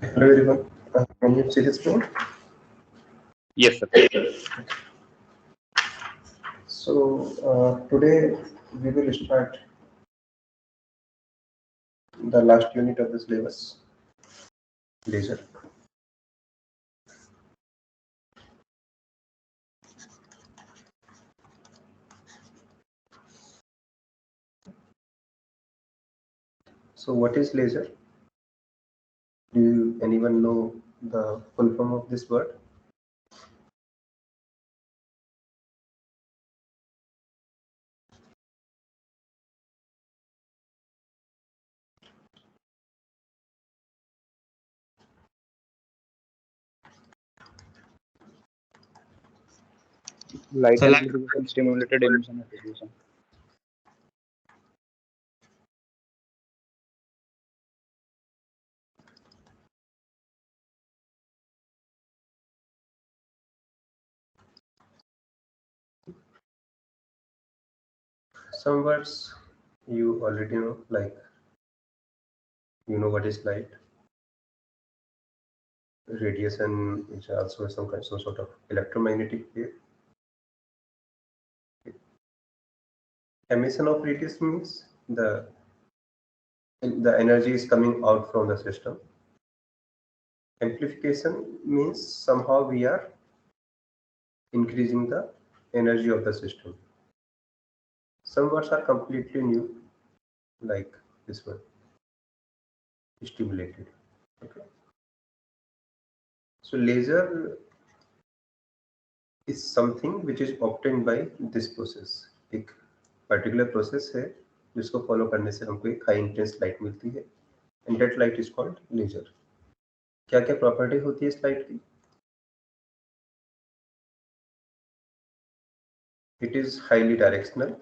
Hello everyone. Can you see this board? Yes, sir. So today we will start the last unit of the syllabus, laser. So what is laser? Do anyone know the full form of this word? Light amplification, stimulated emission and radiation. Some words you already know, like you know what is light. Radiation is also some sort of electromagnetic wave. Emission of radiation means the energy is coming out from the system. Amplification means somehow we are increasing the energy of the system. Some words are completely new, like this one, stimulated. Okay. So laser is something which is obtained by this process. एक particular process है जिसको follow करने से हमको एक high intense light मिलती है, and that light is called laser. क्या क्या प्रॉपर्टी होती है इस लाइट की? It is highly directional.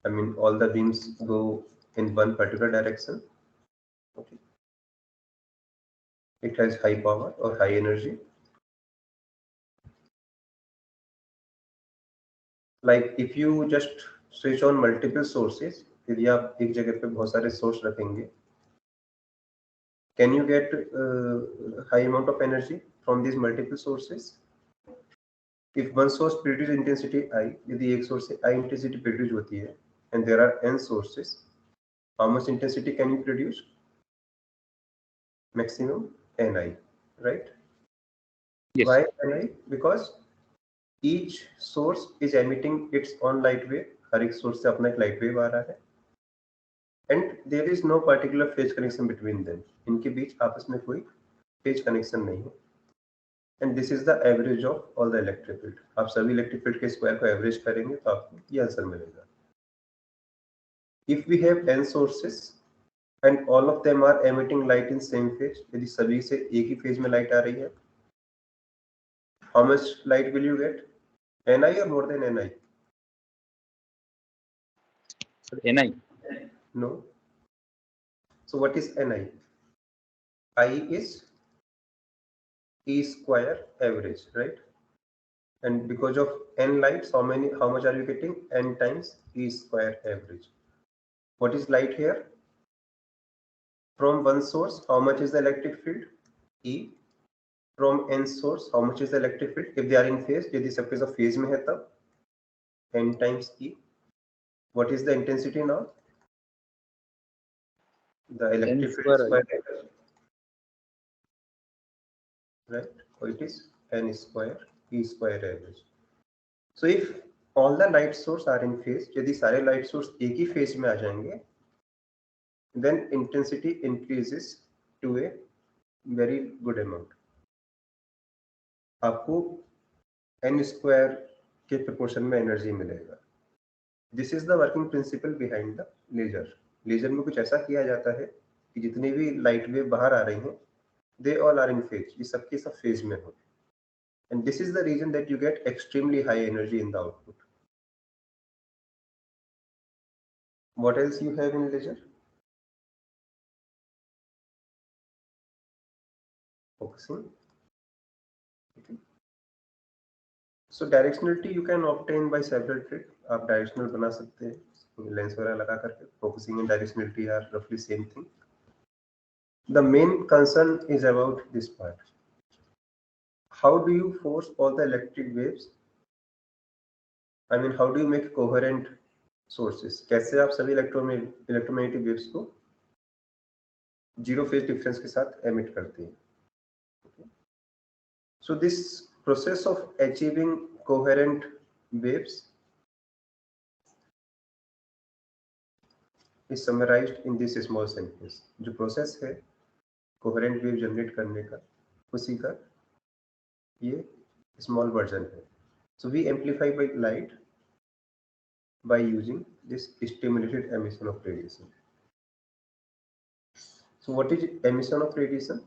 I mean, all the beams go in one particular direction. Okay. It has high power or high energy. Like if you just switch on multiple sources, यदि आप एक जगह पे बहुत सारे source रखेंगे, can you get high amount of energy from these multiple sources? If one source produces intensity I, यदि एक सोर्स से I intensity produce होती है, and there are n sources, how much intensity can you produce? Maximum Ni, right? Yes. Why Ni? Because each source is emitting its own light wave. हर एक source से अपना एक light wave आ रहा है, and there is no particular phase connection between them. इनके बीच आपस में कोई phase connection नहीं है. And this is the average of all the electric field. आप सभी electric field के स्क्वायर को एवरेज करेंगे तो आपको ये आंसर मिलेगा. If we have n sources and all of them are emitting light in same phase, यदि सभी से एक ही फेज में लाइट आ रही है, how much light will you get? Ni or more than Ni? Ni. No. So what is Ni? I is E square average, right? And because of n lights, how much are you getting? N times E square average. What is light here? From one source, how much is the electric field? E. From n source, how much is the electric field? If they are in phase, यदि सब case phase में है तब n times E. What is the intensity now? The electric field square, right? So it is n square E square average. So if all the light source are in phase, यदि सारे light source एक ही phase में आ जाएंगे, then intensity increases to a very good amount. आपको n square के proportion में energy मिलेगा. This is the working principle behind the laser. Laser में कुछ ऐसा किया जाता है कि जितनी भी लाइट वेव बाहर आ रही हैं, they all are in phase. ये सबके सब phase में हो. And this is the reason that you get extremely high energy in the output. What else you have in laser? Focusing. Okay. So directionality you can obtain by several tricks. आप directional बना सकते हैं lens वगैरह लगा करके. Focusing and directionality are roughly same thing. The main concern is about this part. How do you force all the electric waves? I mean, how do you make coherent sources? कैसे आप सभी electromagnetic waves को zero phase difference के साथ emit करते हैं? So this process of achieving coherent waves is summarized in this small sentence. जो process है कोहेरेंट वेव जनरेट करने का, उसी का ये स्मॉल वर्जन है. So we amplify by light by using this stimulated emission of radiation. So what is emission of radiation?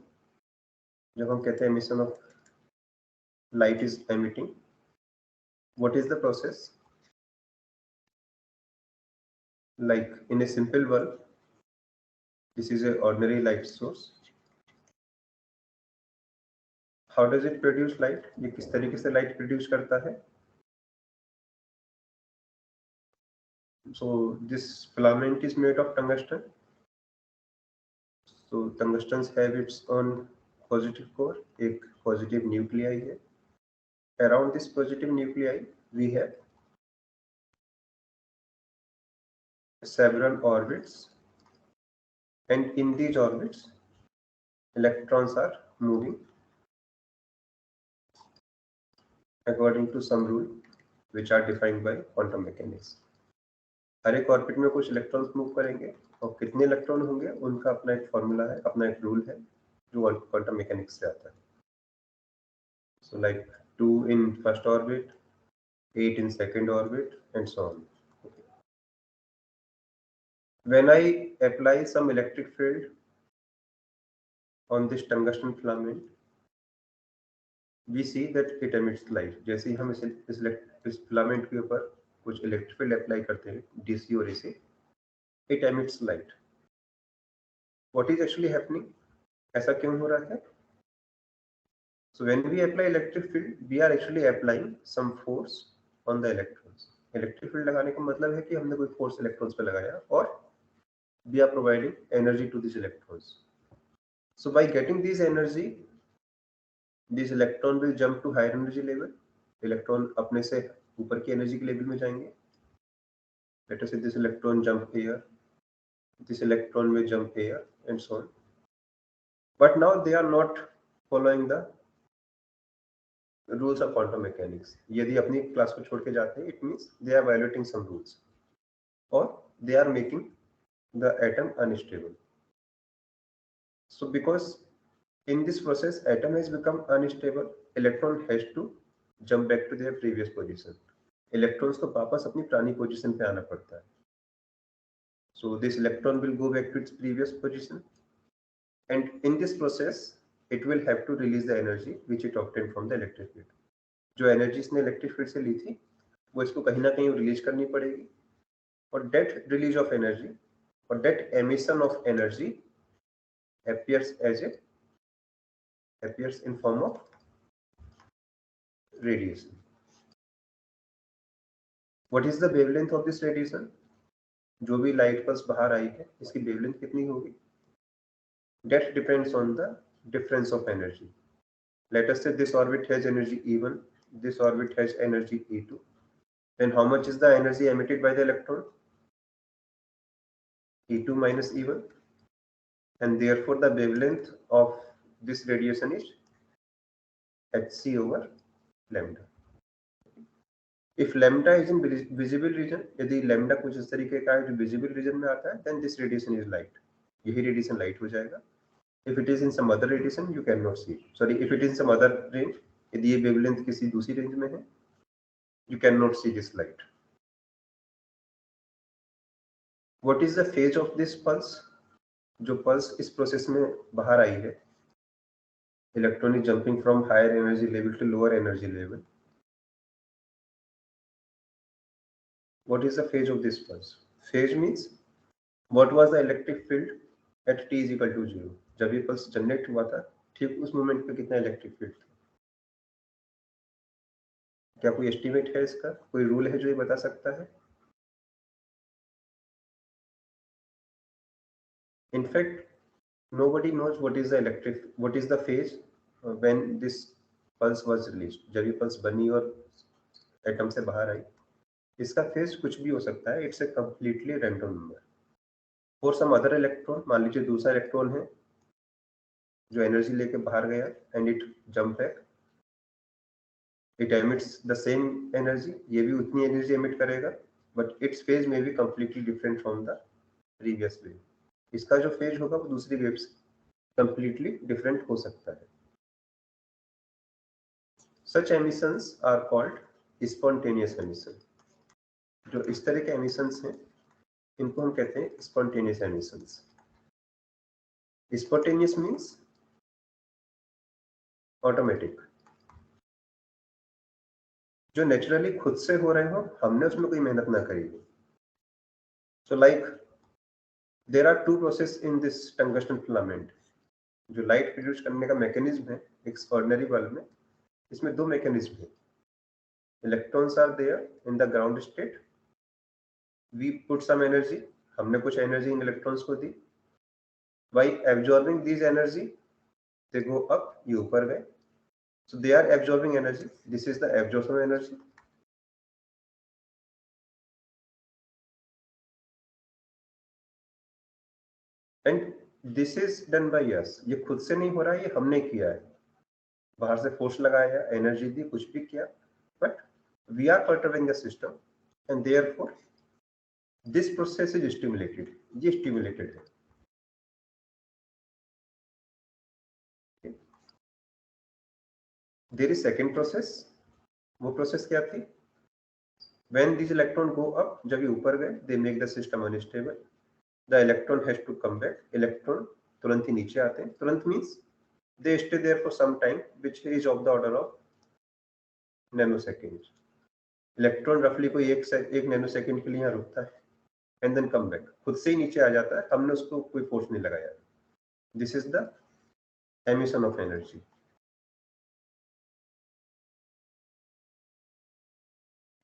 जब हम कहते हैं emission of light is emitting, what is the process? Like in a simple bulb, this is an ordinary light source. How does it produce light? ये किस तरीके से light produce करता है? So this filament is made of tungsten. So tungstens have its own positive core, एक positive nuclei है. Around this positive nuclei we have several orbits, and in these orbits electrons are moving according to some rule which are defined by quantum mechanics. हर एक orbit में कुछ electrons move करेंगे और कितने electron होंगे उनका अपना एक फॉर्मूला है, अपना एक रूल है जो क्वांटम मैकेनिक्स से आता है. So like 2 in first orbit, 8 in second orbit and so on. Okay. When I apply some electric field on this tungsten filament, we see that it emits light. जैसे ही हम इस filament के ऊपर कुछ electric field apply करते हैं DC और AC, it emits light. What is actually happening? ऐसा क्यों हो रहा है? So when we apply electric field, we are actually applying some force on the electrons. Electric field लगाने का मतलब है कि हमने कोई force electrons पे लगाया और we are providing energy to these electrons. So by getting this energy, this electron will jump to higher energy level. Electron अपने से ऊपर की energy के level में जाएंगे. Let us say this electron jump here, this electron will jump here, and so on. But now they are not following the rules of quantum mechanics. यदि अपनी class को छोड़ के जाते हैं, it means they are violating some rules, or they are making the atom unstable. So because in this process atom has become unstable, electron has to jump back to their previous position. Electrons को वापस अपनी पुरानी position पे आना पड़ता है. So this electron will go back to its previous position, and in this process it will have to release the energy which it obtained from the electric field. जो energy इसने इलेक्ट्रिक फील्ड से ली थी वो इसको कहीं ना कहीं release करनी पड़ेगी, और डेट रिलीज ऑफ एनर्जी और that emission of energy appears in form of radiation. What is the wavelength of this radiation? जो भी लाइट पल्स बाहर आई है इसकी वेवलेंथ कितनी होगी? That depends on the difference of energy. Let us say this orbit has energy E1, this orbit has energy E2. Then how much is the energy emitted by the electron? E2 minus E1, and therefore the wavelength of this radiation is hc over lambda. If lambda is in visible region, यदि lambda कुछ इस तरीके का है जो visible region में आता है, then this radiation is light. यही radiation light हो जाएगा. If it is in some other radiation, you cannot see it. Sorry, if it is in some other range, यदि ये wavelength किसी दूसरी range में है, you cannot see this light. What is the phase of this pulse? जो pulse इस process में बाहर आई है, electron is jumping from higher energy level to lower energy level. What is the phase of this pulse? Phase means what was the electric field at t is equal to 0. जब ये pulse generate हुआ था, ठीक उस moment पे कितना electric field था? क्या कोई estimate है इसका? कोई rule है जो ये बता सकता है? In fact, nobody knows what is the phase when this pulse was released. जब ये पल्स बनी और एटम से बाहर आई, इसका फेज कुछ भी हो सकता है. It's a completely random number. For some other electron, मान लीजिए दूसरा इलेक्ट्रॉन है जो एनर्जी लेके बाहर गया and it jump back, it emits the same energy, ये भी उतनी एनर्जी एमिट करेगा, but its phase may be completely different from the previous wave. इसका जो फेज होगा वो दूसरी वेव से कंप्लीटली डिफरेंट हो सकता है. Such emissions are called spontaneous emission. जो इस तरह के एमिशंस हैं इनको हम कहते हैं spontaneous emissions. Spontaneous means automatic, जो नेचुरली खुद से हो रहे हो, हमने उसमें कोई मेहनत ना करी हो. So like there are two process in this tungsten filament. जो लाइट प्रोड्यूस करने का मैकेनिज्म है एक ऑर्डिनरी बल्ब में, इसमें दो मैकेनिज्म है. Electrons are there in the ground state, we put some energy, हमने कुछ एनर्जी इन इलेक्ट्रॉन्स को दी. By absorbing this energy they go up, ये ऊपर गए. So they are absorbing energy. This is the absorption energy. And this is done by us. ये खुद से नहीं हो रहा है, ये हमने किया है. बाहर से फोर्स लगाया, एनर्जी दी, कुछ भी किया, but we are perturbing the system and therefore this process is stimulated. ये stimulated है. Okay. There is second process. वो process क्या थी? When these electrons go up, जब ये ऊपर गए, they make the system unstable. The electron has to come back. Electron तुरंत ही नीचे आते हैं. तुरंत means they stay there for some time, which is of the order of nanoseconds. Electron roughly कोई एक नैनोसेकंड के लिए यहाँ रुकता है and then come back. खुद से ही नीचे आ जाता है, हमने उसको कोई फोर्स नहीं लगाया. This is the emission of energy.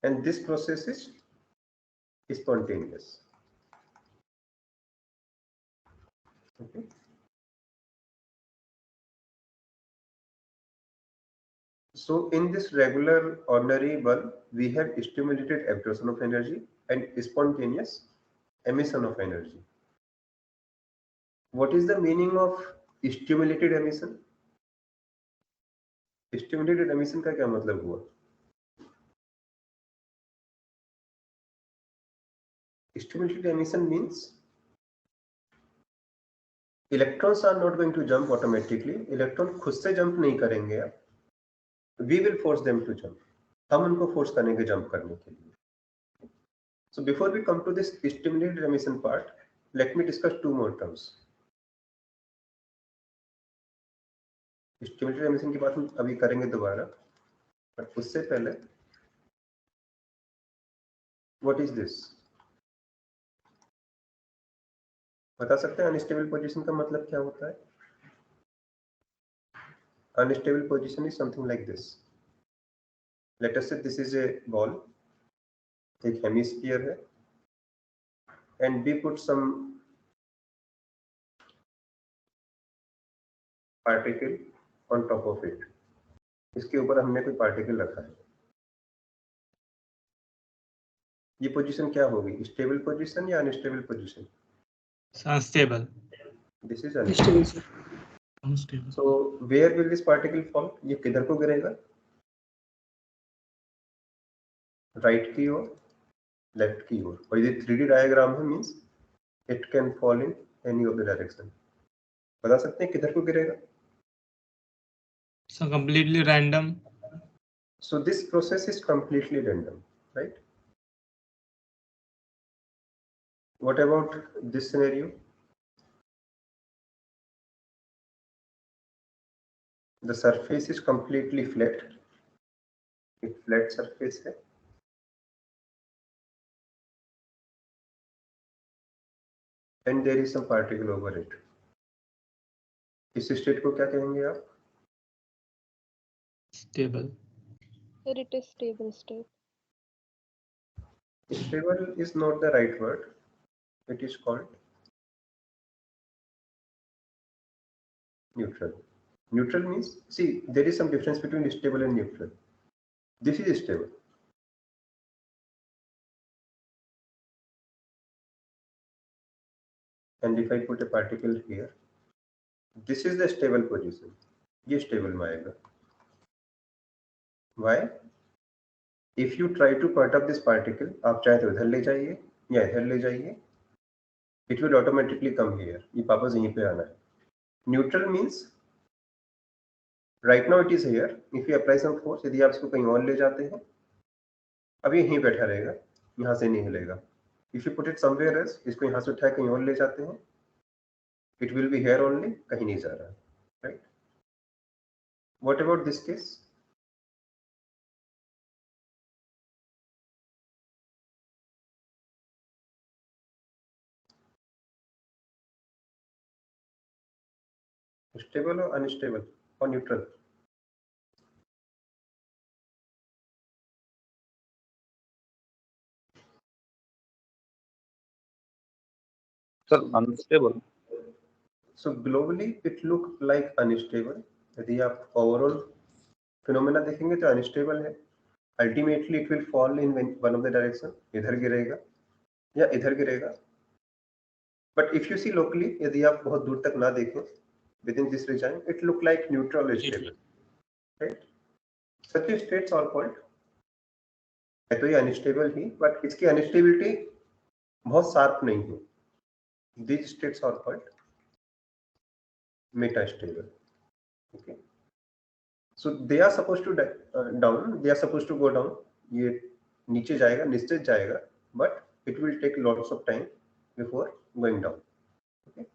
And this process is spontaneous. Okay. So in this regular ordinary bulb, we have stimulated absorption of energy and spontaneous emission of energy. What is the meaning of stimulated emission? Stimulated emission का क्या मतलब हुआ? Stimulated emission means electrons are not going to jump automatically. Electron खुद से jump नहीं करेंगे. We will force them to jump. हम उनको force करेंगे jump करने के लिए. So before we come to this stimulated emission part, let me discuss two more terms. Stimulated emission की बात हम अभी करेंगे दोबारा, but उससे पहले what is this? बता सकते हैं अनस्टेबल पोजीशन का मतलब क्या होता है? Unstable position is something like this. Let us say this is a ball, एक हेमिस्फीयर है, and we put some particle on top of it. इसके ऊपर हमने कोई पार्टिकल रखा है. ये पोजीशन क्या होगी? स्टेबल पोजीशन या unstable position? Unstable. This is unstable. Unstable. So where will this particle fall? ये किधर को गिरेगा? राइट की ओर, लेफ्ट की ओर. और ये 3D डायग्राम है, means it can fall in any of the direction. बता सकते हैं किधर को गिरेगा? So completely random. So this process is completely random, right? What about this scenario? The surface is completely flat. एक flat surface है. And there is some particle over it. इस state को क्या कहेंगे आप? Stable. It is stable state. Stable is not the right word. It is called Neutral. Neutral means, see, there is some difference between stable and neutral. This is stable. And if I put a particle here, this is the stable position. ये stable में आएगा. Why? If you try to put up this particle, आप चाहे तो इधर ले जाइए या इधर ले जाइए, it will automatically come here. ये वापस यहीं पे आना है. Neutral means right now it is here. If you apply some force, यदि आप इसको कहीं और ले जाते हैं, अब ये यहीं बैठा रहेगा, यहाँ से नहीं हिलेगा. If you put it somewhere else, इसको यहाँ से उठा कहीं और ले जाते हैं, it will be here only, कहीं नहीं जा रहा, right? What about this case? Stable or unstable or neutral? Sir, unstable. So globally it look like unstable. यदि आप overall phenomena देखेंगे तो unstable है. Ultimately it will fall in one of the direction. इधर गिरेगा या इधर गिरेगा. But if you see locally, यदि आप बहुत दूर तक ना देखें, within this region, it look like neutral or stable, right? Such states are called. है तो ये unstable ही, but इसकी unstability बहुत sharp नहीं है. These states are called metastable. Okay. So they are supposed to down. They are supposed to go down. ये नीचे जाएगा, निश्चित जाएगा, but it will take lots of time before going down. Okay.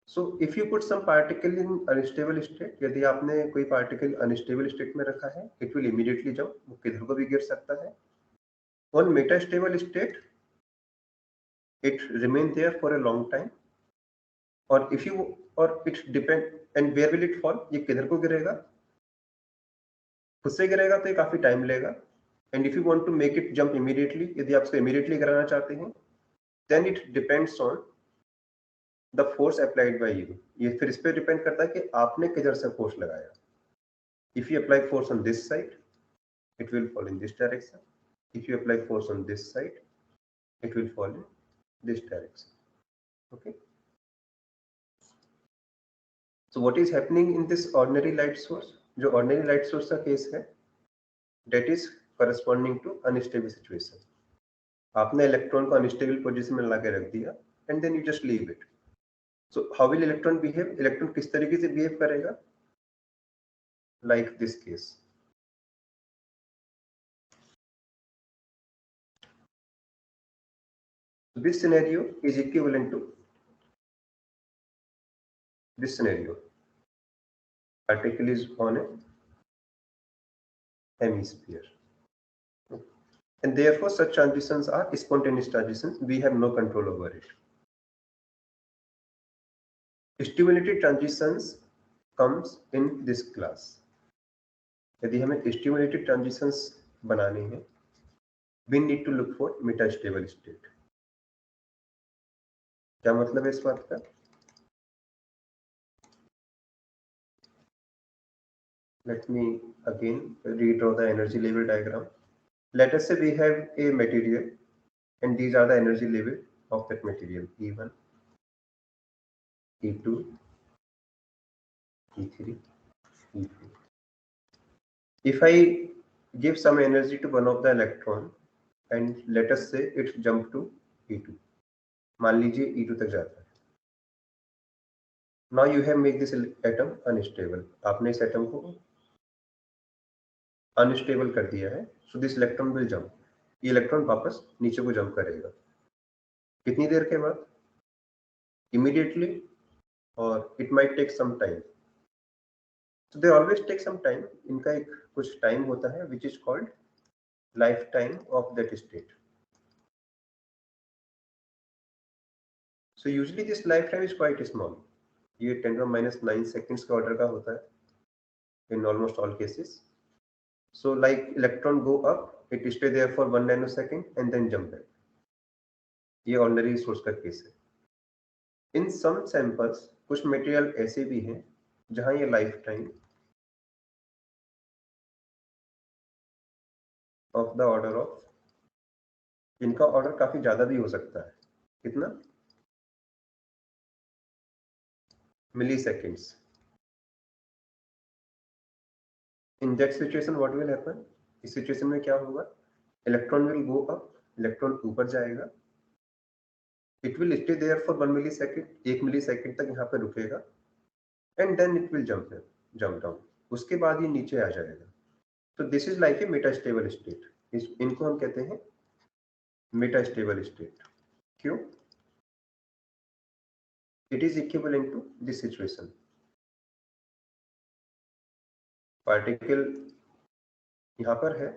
So if you put some particle in unstable state, यदि आपने कोई particle unstable state में रखा है, it will immediately jump. वो किधर को भी गिर सकता है. On metastable state, it remain there for a long time. Or if you, or it depend, and where will it fall? ये किधर को गिरेगा? खुद से गिरेगा तो ये काफी टाइम लेगा. And if you want to make it jump immediately, यदि आप इसको immediately गिराना चाहते हैं, then it depends on the force applied by you. ये फिर इस पे डिपेंड करता है कि आपने किधर से फोर्स लगाया. If you apply force on this side, it will fall in this direction. If you apply force on this side, it will fall in this direction. Okay. So what is happening in this ordinary light source? जो ordinary light source का case है, that is corresponding to unstable situation. आपने electron को unstable position में लगा के रख दिया, and then you just leave it. So how will electron behave? Electron किस तरीके से behave करेगा? Like this case. This scenario is equivalent to this scenario. Particle is on a hemisphere. And therefore such transitions are spontaneous transitions. We have no control over it. Stimulated transitions comes in this class. यदि हमें stimulated transitions बनाने हैं, we need to look for metastable state. क्या मतलब है इस बात का? Let me again redraw the energy level diagram. Let us say we have a material and these are the energy level of that material, E1, E2, E3, E4. If I give some energy to one of the electron and let us say it jump to E2, मान लीजिए E2 तक जाता है. Now you have made this atom unstable. आपने इस atom को unstable कर दिया है. So this electron will jump. ये इलेक्ट्रॉन वापस नीचे को जंप करेगा. कितनी देर के बाद? Immediately or it might take some time. So they always take some time. इनका एक कुछ time होता है which is called lifetime of that state. So usually this lifetime is quite small. ये 10⁻⁹ seconds का order का होता है in almost all cases. So like electron go up, it stay there for 1 nanosecond and then jump back. ये ordinary source का case है. In some samples, कुछ material ऐसे भी हैं जहां ये life time of the order of, इनका ऑर्डर काफी ज्यादा भी हो सकता है। कितना? Milliseconds. In that situation what will happen? इस सिचुएशन में क्या होगा? Electron will go up, electron ऊपर जाएगा, it will stay there for 1 millisecond, 1 millisecond तक यहाँ पे रुकेगा, and then it will jump down, उसके बाद ये नीचे आ जाएगा। तो this is like a metastable state, इनको हम कहते हैं मेटास्टेबल स्टेट। क्यों? It is equivalent to this situation. Particle यहाँ पर है,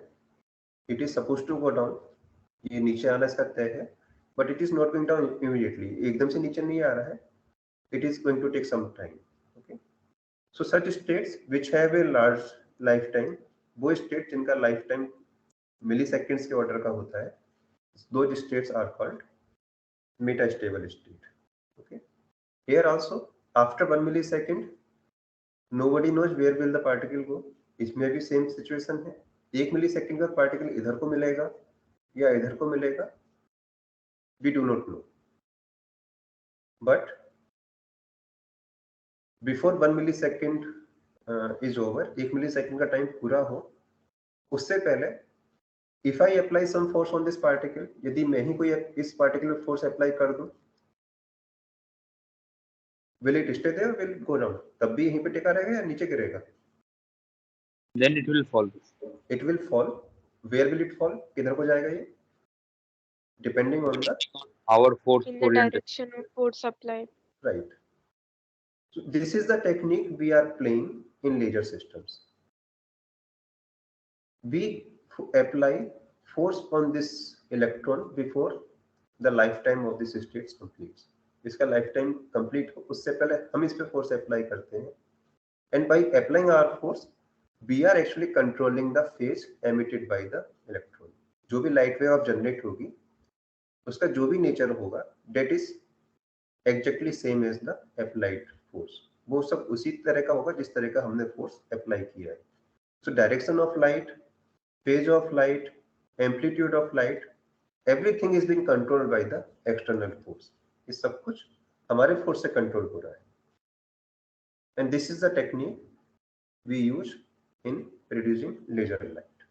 it is suppose to go down, ये नीचे आना इसका तय है, but it is not going down immediately, एकदम से नीचे नहीं आ रहा है, it is going to take some time. Okay, so such states which have a large life time, वो स्टेट जिनका लाइफ टाइम मिली सेकेंड्स के ऑर्डर का होता है, those states are called metastable state. Okay, here also after 1 millisecond nobody knows where will the particle go, इसमें भी same situation है, 1 millisecond का पार्टिकल इधर को मिलेगा या इधर को मिलेगा, we do not know, but before 1 millisecond is over, 1 millisecond का टाइम पूरा हो उससे पहले if I apply some force on this particle, यदि मैं ही कोई इस पार्टिकल पे फोर्स अप्लाई कर दूं, will it stay there, will it go down? तब भी यहीं पे टिका रहेगा या नीचे गिरेगा? Then it will fall. It will fall. Where will it fall? किधर को जाएगा ये? Depending on the Our force In the oriented. direction of force applied. right. So this is the technique we are playing in laser systems. We apply force on this electron before the lifetime of this state completes. इसका lifetime complete हो उससे पहले हम इस पे force apply करते हैं, and by applying our force we are actually controlling the phase emitted by the electron. जो भी light wave generate होगी उसका जो भी nature होगा that is exactly same as the applied force, वो सब उसी तरह का होगा जिस तरह का हमने force apply किया है. So direction of light, phase of light, amplitude of light, everything is being controlled by the external force. ये सब कुछ हमारे force से control हो रहा है, and this is the technique we use in reducing laser light.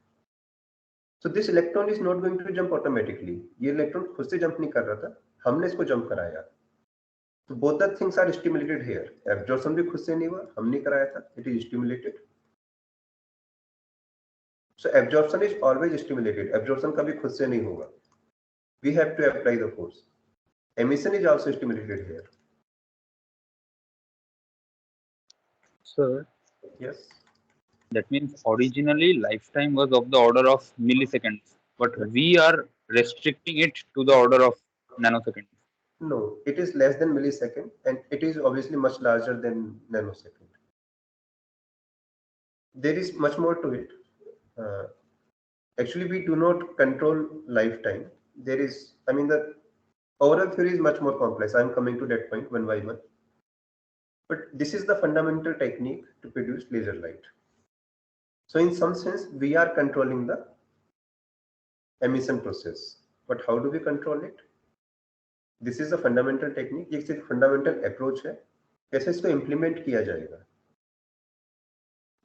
So this electron is not going to jump automatically. ये electron खुद से jump नहीं कर रहा था, हमने इसको jump कराया. So both the things are stimulated here. Absorption भी खुद से नहीं हुआ, हमने कराया था, it is stimulated. So absorption is always stimulated. Absorption कभी खुद से नहीं होगा. We have to apply the force. Emission is also stimulated here. Sir, Yes. that means originally lifetime was of the order of milliseconds, but we are restricting it to the order of nanoseconds. No, it is less than millisecond, and it is obviously much larger than nanosecond. There is much more to it. Actually, we do not control lifetime. There is, I mean, the overall theory is much more complex. I am coming to that point one by one. But this is the fundamental technique to produce laser light. So in some sense, we are controlling the emission process. But how do we control it? This is the fundamental technique. ये सिर्फ fundamental approach है. कैसे इसको implement किया जाएगा?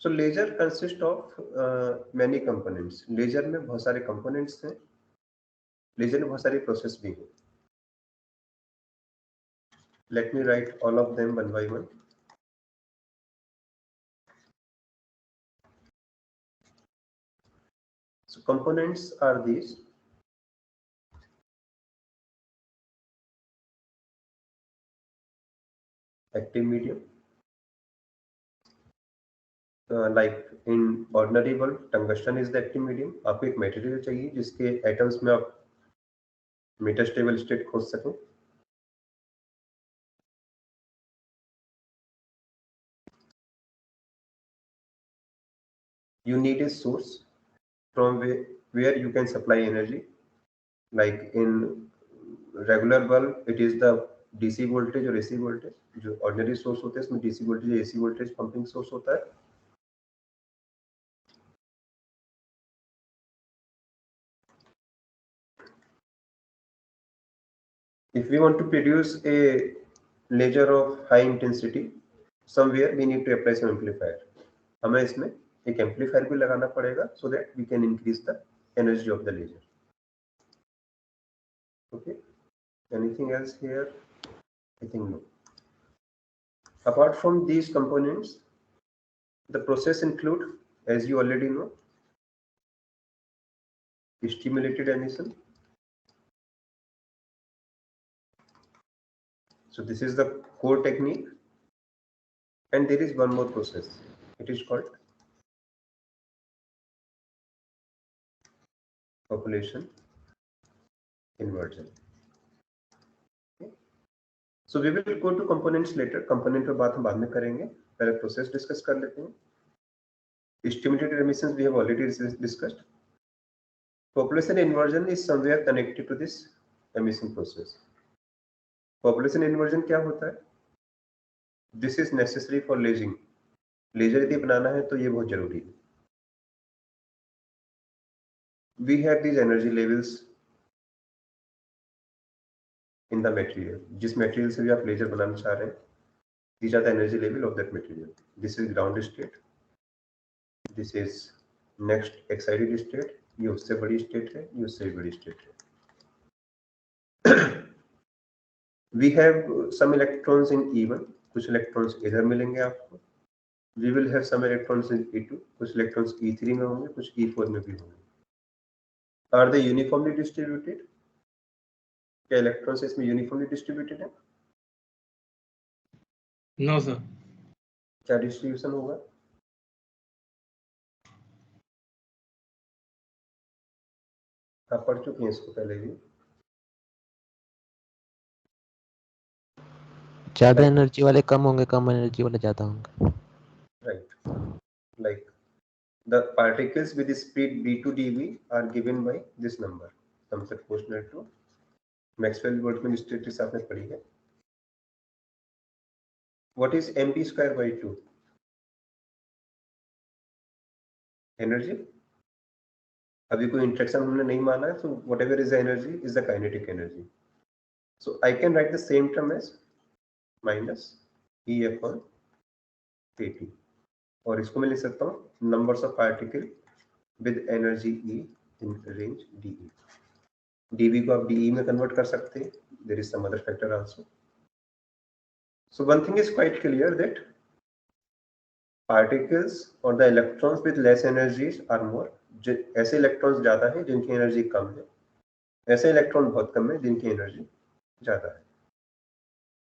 So laser consists of many components. Laser में बहुत सारे components हैं. Laser में बहुत सारी process भी हैं. Let me write all of them one by one. So components are these. Active medium. Like in ordinary world, tungsten is the active medium. आपको एक material चाहिए जिसके atoms में आप metastable state खोज सकें. You need a source from where you can supply energy. Like in regular bulb, it is the DC voltage और AC voltage, जो ऑर्डिनरी सोर्स होते हैं इसमें DC voltage AC voltage pumping source होता है। If we want to produce a laser of high intensity, somewhere we need to apply some amplifier. हमें इसमें एक एम्पलीफायर भी लगाना पड़ेगा so that we can increase the energy of the laser. Okay. Anything else here? I think no. Apart from these components, the process include, as you already know, stimulated emission. So this is the core technique, and there is one more process. It is called population inversion. Okay. So we will go to components later. Component पे बात हम बाद में करेंगे, पहले process discuss कर लेते हैं. Stimulated emissions we have already discussed. Population inversion is somewhere connected to this emission process. Population inversion क्या होता है? This is necessary for lasing. Laser यदि बनाना है तो ये बहुत जरूरी है. We have these energy levels in the material. जिस material से भी आप लेजर बनाना चाह रहे हैं, these are the energy level of that material. This is ground state. This is next excited state. ये उससे बड़ी state है, ये उससे बड़ी state है. We have some electrons in E1. कुछ electrons इधर मिलेंगे आपको. We will have some electrons in E2. कुछ electrons E3 में होंगे, कुछ E4 में भी होंगे. Are they uniformly distributed? क्या electrons इसमें uniformly distributed है? No, sir. क्या distribution होगा? आप पढ़ चुके हैं इसको पहले भी. ज्यादा एनर्जी वाले कम होंगे, कम एनर्जी वाले ज्यादा होंगे. Right. Like the particles with the speed b to dv are given by this number. Sum proportional to Maxwell Boltzmann status आपने पढ़ी है. What is mv square by 2? Energy. अभी कोई इंटरेक्शन हमने नहीं माना है, so whatever is the energy is the kinetic energy. So I can write the same term as minus E upon kT. और इसको मैं लिख सकता हूँ numbers of particle with energy E in range dE. dV को आप dE में convert कर सकते हैं. There is some other factor also. So one thing is quite clear that particles or the electrons with less energies are more. ऐसे electrons ज्यादा हैं जिनकी एनर्जी कम है, ऐसे इलेक्ट्रॉन बहुत कम है जिनकी एनर्जी ज्यादा है.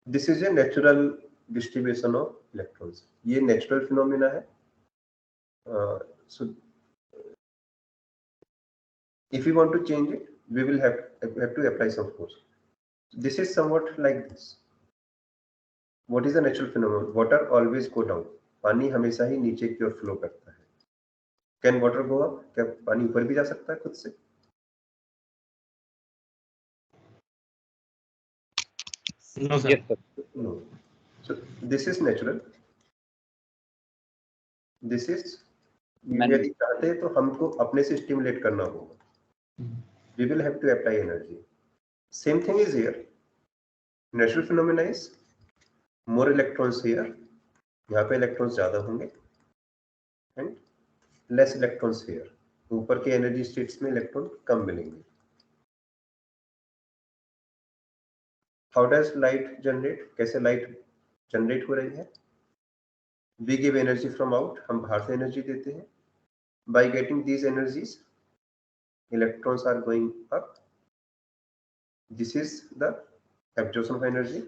This is a natural distribution of electrons. ये नेचुरल फिनोमिना है. सो if you want to change it, we will have to apply some force. This is somewhat like this. What is the natural phenomenon? Water always go down. पानी हमेशा ही नीचे की ओर flow करता है. Can water go up? क्या पानी ऊपर भी जा सकता है खुद से? No, sir. Yes, sir. No. So this is natural. This is यदि चाहते हैं तो हमको अपने से स्टिमुलेट करना होगा. We will have to apply energy. Same thing is here. Natural phenomena is more electrons here. यहाँ पे electrons ज्यादा होंगे and less electrons here. ऊपर के energy states में electron कम मिलेंगे. How does light generate? कैसे light generate हो रही है? We give energy from out. हम बाहर से energy देते हैं. By getting these energies, electrons are going up. This is the absorption of energy,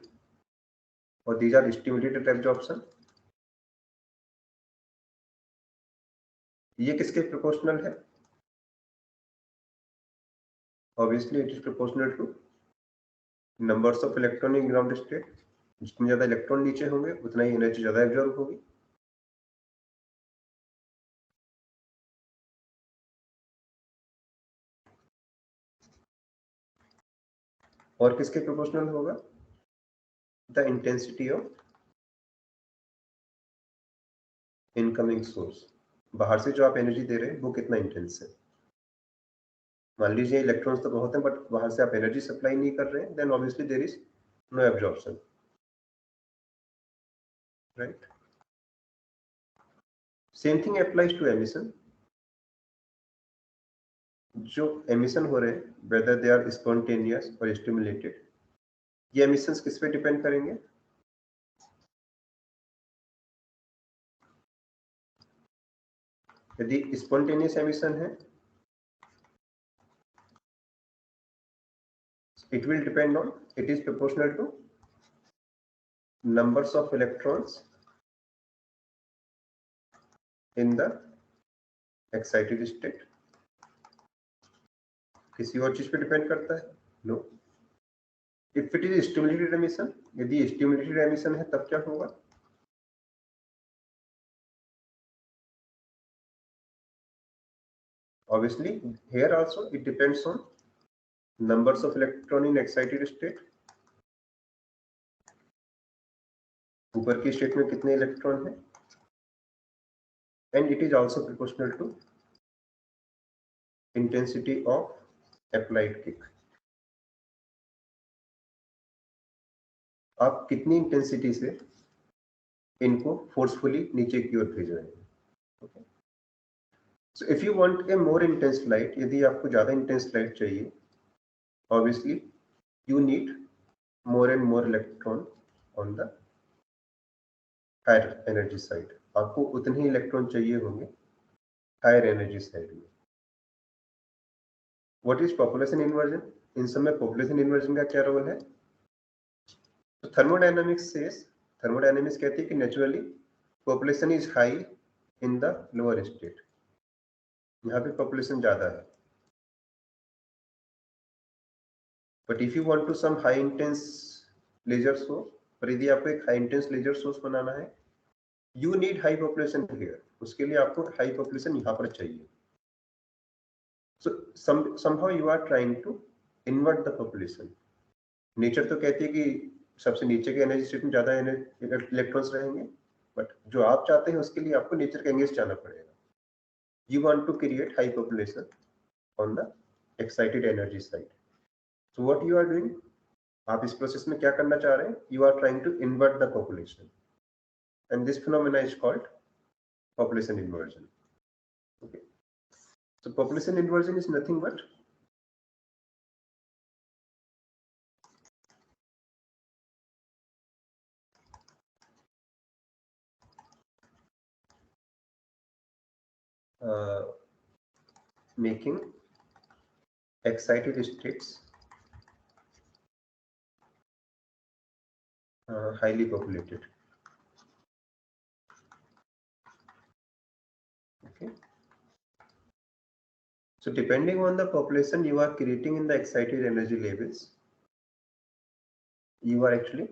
or these are stimulated absorption. ये किसके proportional है? Obviously, it is proportional to numbers of electron in ground state. जितने ज्यादा electron नीचे होंगे उतना ही energy ज्यादा absorb होगी. और किसके प्रोपोर्शनल होगा? The intensity of incoming source. बाहर से जो आप एनर्जी दे रहे हैं वो कितना इंटेंस है। मान लीजिए इलेक्ट्रॉन्स तो बहुत हैं बट बाहर से आप एनर्जी सप्लाई नहीं कर रहे हैं, then obviously there is no absorption, right. Same thing applies to emission. जो एमिशन हो रहे हैं वेदर दे आर स्पॉन्टेनियस और स्टिमुलेटेड, ये एमिशंस किस पे डिपेंड करेंगे? यदि स्पॉन्टेनियस एमिशन है it will depend on, it is proportional to numbers of electrons in the excited state। किसी और चीज पे डिपेंड करता है? No. If it is stimulated emission, यदि स्टिमुलेटेड एमिशन है तब क्या होगा? Obviously here also it depends on numbers of electron in excited state। ऊपर की स्टेट में कितने इलेक्ट्रॉन हैं, and it is also proportional to intensity of applied kick। आप कितनी इंटेंसिटी से इनको फोर्सफुली नीचे की ओर भेज रहे हैं। okay? So if you want a more intense light, यदि आपको ज्यादा इंटेंस लाइट चाहिए, obviously you need more and more electron on the higher energy side। आपको उतने ही इलेक्ट्रॉन चाहिए होंगे हायर एनर्जी साइड में। What is population inversion? इन सब में पॉपुलेशन इन्वर्जन का क्या रोल है? तो थर्मोडायनामिक्स कहती है कि naturally population is high in the lower state. यहाँ पे पॉपुलेशन ज्यादा है, but if you want to some high intense laser source, और यदि आपको एक हाई इंटेंस लेजर सोर्स बनाना है, you need high population here. उसके लिए आपको हाई पॉपुलेशन यहाँ पर चाहिए। So somehow you are trying to invert the population। Nature तो कहती है कि सबसे नीचे के एनर्जी स्टेट में ज्यादा इलेक्ट्रॉन्स रहेंगे, बट जो आप चाहते हैं उसके लिए आपको नेचर के अगेंस्ट जाना पड़ेगा। You want to create high population on the excited energy side. So what you are doing, आप इस प्रोसेस में क्या करना चाह रहे हैं? You are trying to invert the population, and this phenomena is called population inversion। okay, so population inversion is nothing but making excited states highly populated। okay, so depending on the population you are creating in the excited energy levels, you are actually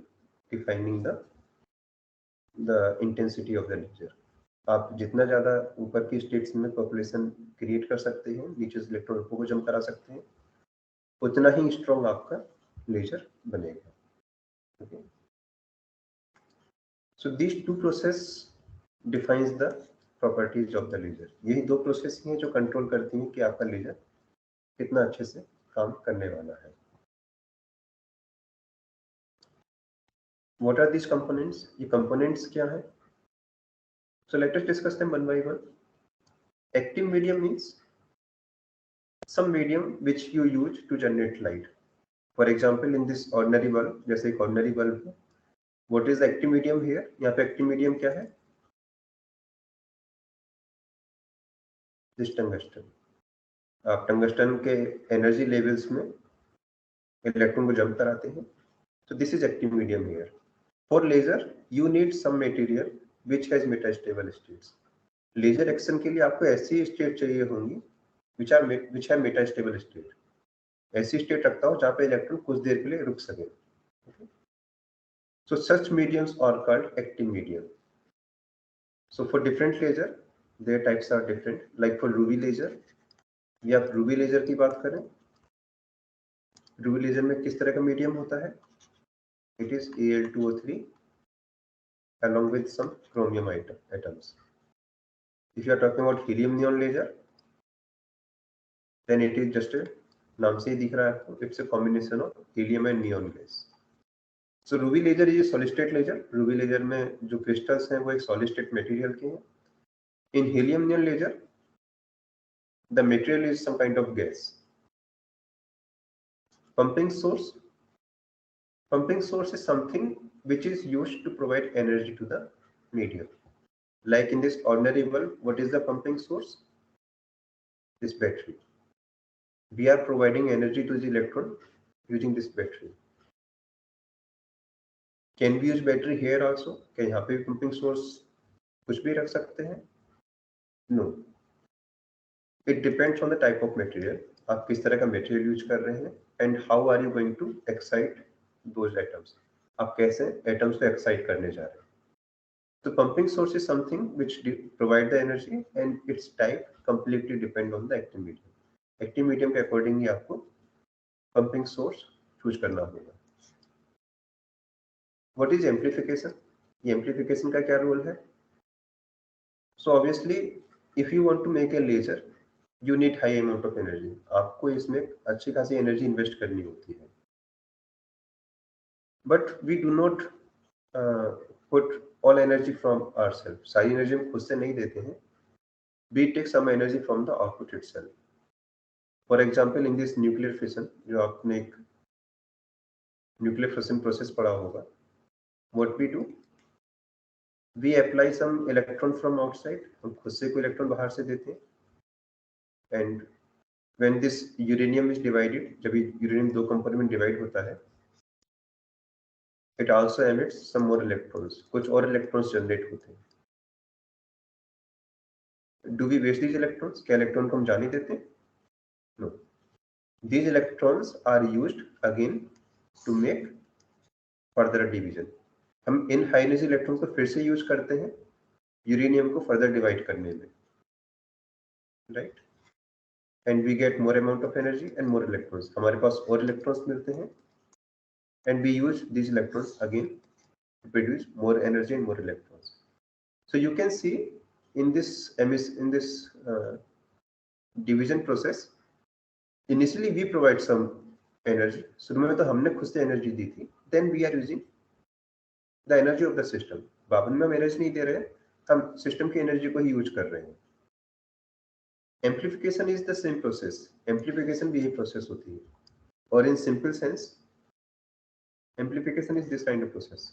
defining the intensity of the laser। आप जितना ज्यादा ऊपर की states में population create कर सकते हैं, नीचे से इलेक्ट्रॉन को जम करा सकते हैं, उतना ही स्ट्रॉन्ग आपका लेजर बनेगा। okay? So these two process defines the properties of the laser। यही दो प्रोसेस हैं जो कंट्रोल करती हैं कि आपका लेजर कितना अच्छे से काम करने वाला है। What are these components? ये components क्या है? So let us discuss them one by one। Active medium means some medium which you use to generate light। For example, in this ordinary bulb, जैसे एक ordinary bulb है, what is the active medium here? यहाँ पे active medium क्या है? This tungsten। आप tungsten के energy levels में इलेक्ट्रॉन को जम कराते हैं, so this is active medium here। For laser you need some material which has metastable states। Laser action के लिए आपको ऐसी स्टेट चाहिए होंगी which have metastable state। ऐसी स्टेट रखता हो जहाँ पे इलेक्ट्रॉन कुछ देर के लिए रुक सके। So such mediums are called active medium। So for different laser their types are different। Like for ruby laser, ये आप रूबी लेजर की बात करें, रूबी लेजर में किस तरह का मीडियम होता है? it is Al2O3 along with some chromium atoms. If you are talking about helium neon laser, then it is just a, नाम से ही दिख रहा है आपको, it's a combination of helium and neon gas. So ruby laser is a solid state laser. Ruby laser में जो crystals हैं वो एक solid state material के हैं. In helium neon laser, the material is some kind of gas. Pumping source is something which is used to provide energy to the medium. Like in this ordinary bulb, what is the pumping source? This battery. We are providing energy to the electron using this battery. Can we use battery here also? क्या यहाँ पे भी pumping source कुछ भी रख सकते हैं? No. It depends on the type of material. आप किस तरह का material use कर रहे हैं and how are you going to excite those atoms? आप कैसे atoms को excite करने जा रहे हैं? So pumping source is something which provide the energy and its type completely depend on the active medium. Active medium के according ही आपको pumping source choose करना होगा. What is amplification? ये amplification का क्या role है? So obviously, if you want to make a laser, you need high amount of energy. आपको इसमें अच्छी खासी energy invest करनी होती है. But we do not put all energy from ourselves. सारी energy हम खुद से नहीं देते हैं. We take some energy from the output itself. For example, in this nuclear fission, जो आपने एक nuclear fission process पढ़ा होगा, what we do? We apply some electron from outside. हम खुद से कोई electron बाहर से देते हैं. And when this uranium is divided, जब uranium दो component में divide होता है, it also emits some more electrons. कुछ और electrons generate होते हैं. Do we waste these electrons? क्या electron को हम जाने देते हैं? No. These electrons are used again to make further division. हम इन high energy electrons को फिर से use करते हैं uranium को further divide करने में, right? And we get more amount of energy and more electrons. हमारे पास और electrons मिलते हैं and we use these electrons again to produce more energy and more electrons. So you can see in this division process, initially we provide some energy. शुरू में तो हमने खुद से energy दी थी. Then we are using the energy of the system. बाद में हम energy नहीं दे रहे हैं, हम system की energy को ही use कर रहे हैं. Amplification is the same process. Amplification भी यही process होती है. और in simple sense, amplification is this kind of process.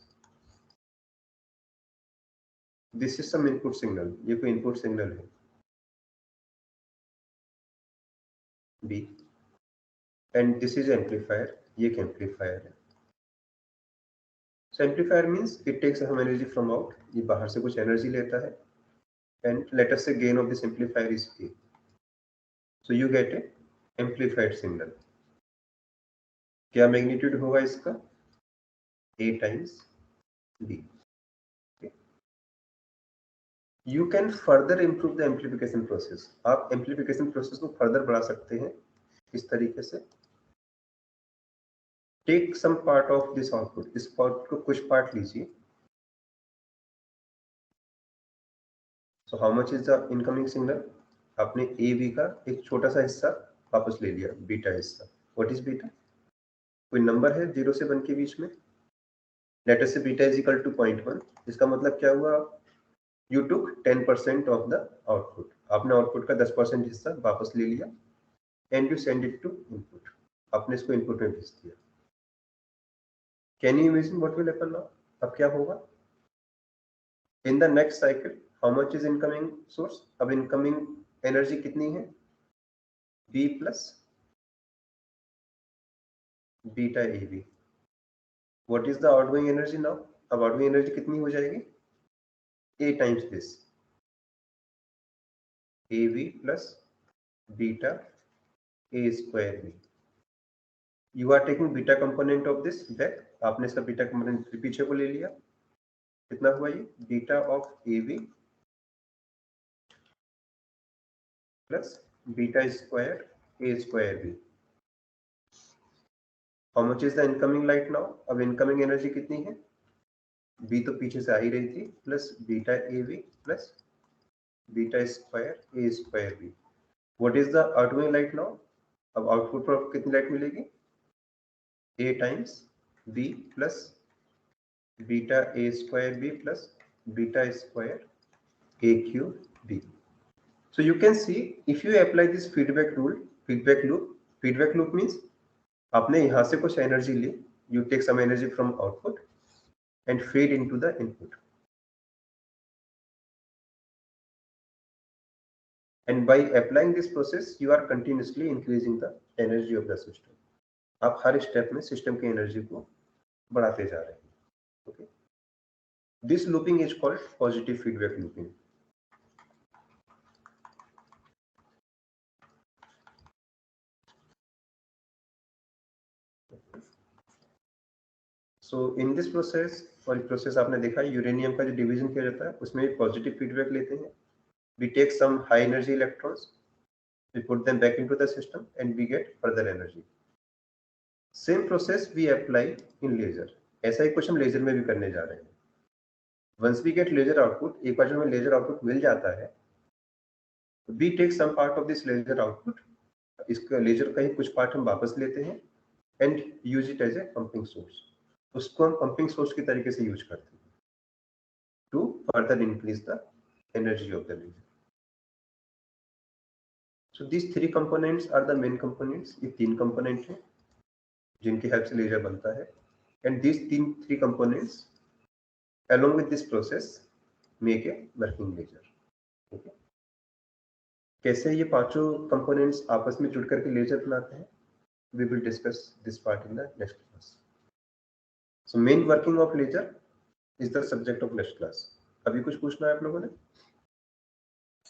This is some input signal. ये कोई input signal है. B. And this is amplifier. ये एक amplifier है. So amplifier means it takes some energy from out. ये बाहर से कुछ energy लेता है. And let us say gain of this amplifier is A. So you get a amplified signal. क्या magnitude होगा इसका? A times B. Okay. You can further improve the amplification process. आप amplification process को further बढ़ा सकते हैं इस तरीके से. Take some part of this output. इस output को कुछ part लीजिए. So how much is the incoming signal? आपने AV का एक छोटा सा हिस्सा वापस ले लिया, बीटा हिस्सा. What is beta? कोई नंबर है 0 से 1 के बीच में. Let us say beta is equal to 0.1. इसका मतलब क्या हुआ? You took 10% of the output. आपने आउटपुट का 10% हिस्सा वापस ले लिया and you send it to input. आपने इसको इनपुट में भेज दिया. Can you imagine what will happen now? अब क्या होगा? In the next cycle, how much is incoming source? अब incoming energy कितनी है? B plus beta AV. What is the outgoing energy now? अब outgoing energy कितनी हो जाएगी? A times this. AV plus beta A square B. You are taking beta component of this back. आपने इसका beta component पीछे को ले लिया. कितना हुआ ये? Beta of AV plus beta square A square B. How much is the incoming light now? अब इनकमिंग एनर्जी कितनी है? बी तो पीछे से आ ही रही थी, plus beta A B plus beta square A square B. What is the outgoing light now? अब आउटपुट पर कितनी लाइट मिलेगी? A times B plus beta A square B plus beta square a cube b. So you can see if you apply this feedback rule, feedback loop means आपने यहाँ से कुछ energy ली, you take some energy from output and feed into the input, and by applying this process you are continuously increasing the energy of the system. आप हर step में system की energy को बढ़ाते जा रहे हैं. Okay, this looping is called positive feedback looping. So in this process, और process आपने देखा यूरेनियम का जो डिवीजन किया जाता है उसमें भी पॉजिटिव फीडबैक लेते हैं. We take some high energy electrons, we put them back into the system and we get further energy. Same process we apply in laser. ऐसा ही कुछ हम लेजर में भी करने जा रहे हैं. Once we get laser output, एक बार जब हमें लेजर आउटपुट मिल जाता है, we take some part of this laser output. इसका लेजर का ही कुछ पार्ट हम वापस लेते हैं and use it as a pumping source. उसको हम पंपिंग सोर्स की तरीके से यूज करते हैं to further increase the energy of the laser. So this three components are the main components. ये तीन कंपोनेंट हैं जिनकी हेल्प से लेजर बनता है, and this three components along with this process make a working laser. Okay, कैसे ये पांचों कंपोनेंट्स आपस में जुड़ करके लेजर बनाते हैं, we will discuss this part in the next class. So main working of laser is the subject of next class. अभी कुछ पूछना है आप लोगों ने?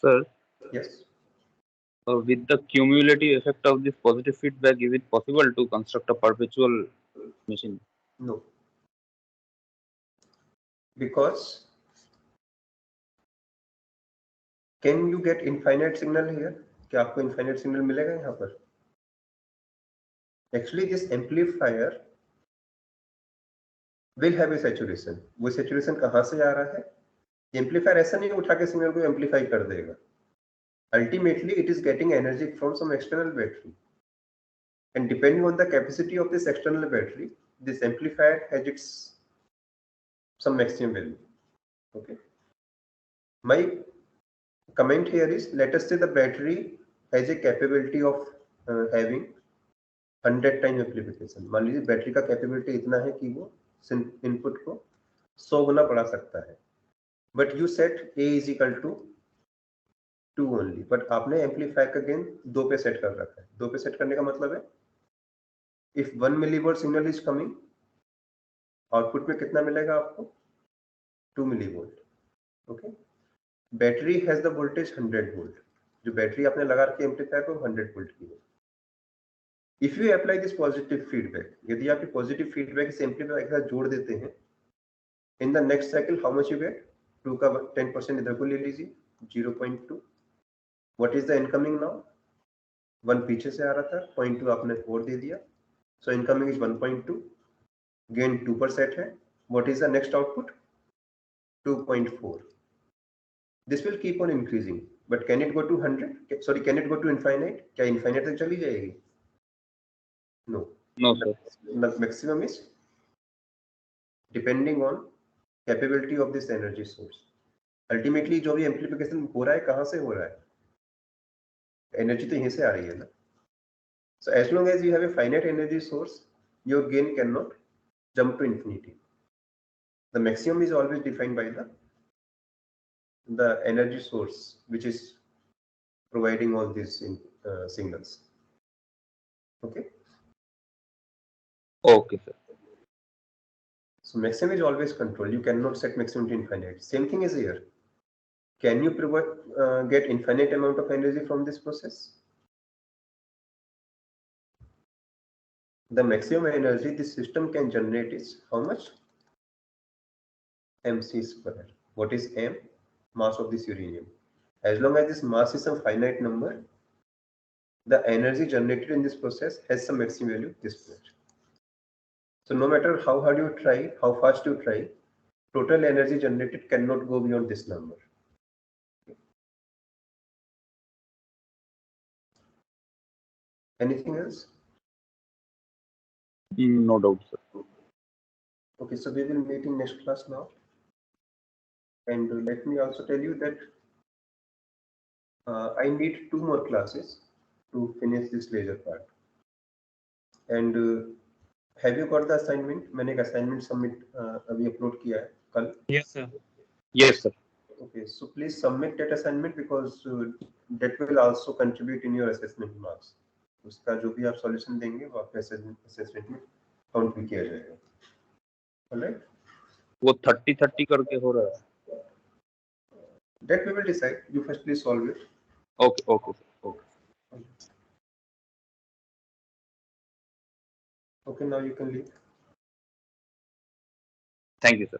Sir, Yes. With the cumulative effect of this positive feedback, is it possible to construct a perpetual machine? No. Because can you get infinite signal here? क्या आपको infinite signal मिलेगा यहाँ पर? Actually this amplifier will have a saturation. वो saturation कहाँ से आ रहा है? Amplifier ऐसा नहीं उठा के सिग्नल को amplify कर देगा. Ultimately it is getting energy from some external battery, and depending on the capacity of this external battery, this amplifier has its some maximum value. Okay, my comment here is, let us say the battery has a capability of having 100 time amplification. मान लीजिए battery का capability इतना है कि वो input को 100 गुना बढ़ा सकता है, but you set A is equal to 2 only, but आपने एम्पलीफायर का गेन 2 पे सेट कर रखा है. 2 पे सेट करने का मतलब है if 1 millivolt signal is coming, output में कितना मिलेगा आपको? 2 millivolt. Okay, battery has the voltage 100 volt. जो बैटरी आपने लगा रखी है एम्पलीफायर को 100 वोल्ट की है. If you apply this positive feedback, यदि आप पॉजिटिव फीडबैक इस एम्पलीफायर के साथ जोड़ देते हैं, in the next cycle how much you get? 2 का 10% इधर को ले लीजिए, 0.2. What is the incoming now? 1 पीछे से आ रहा था, 0.2 आपने 4 दे दिया, सो इनकमिंग इज 1.2. गेन 2 पर सेट है. What is the next output? 2.4. This will keep on increasing, but can it go to 100? Sorry, can it go to infinite? क्या इनफाइनाइट तक चली जाएगी? No. No, sir. The maximum is depending on capability of this energy source. Ultimately जो भी amplification हो रहा है कहाँ से हो रहा है? एनर्जी तो यहीं से आ रही है ना. So as long as you have a finite energy source, your gain cannot jump to infinity. The maximum is always defined by the energy source which is providing all these signals. Okay. Okay, sir. So maximum is always controlled. You cannot set maximum to infinite. Same thing is here. Can you provide get infinite amount of energy from this process? The maximum energy this system can generate is how much? mc square. What is m? Mass of this uranium. As long as this mass is some finite number, the energy generated in this process has some maximum value, this much. So no matter how hard you try, how fast you try, total energy generated cannot go beyond this number. Anything else? No doubt, sir. Okay, so we will meet in next class now. And let me also tell you that I need 2 more classes to finish this leisure part. And have you got the assignment? मैंने एक assignment submit अभी upload किया है कल. Yes, sir. Yes, sir. Okay, so please submit that assignment because that will also contribute in your assessment marks. उसका जो भी आप solution देंगे वो आपके assessment में count भी किया जाएगा. Alright? वो 30-30 करके हो रहा है. That we will decide. You first please solve it. Okay, okay, sir. Okay. Okay, now you can leave. Thank you, sir.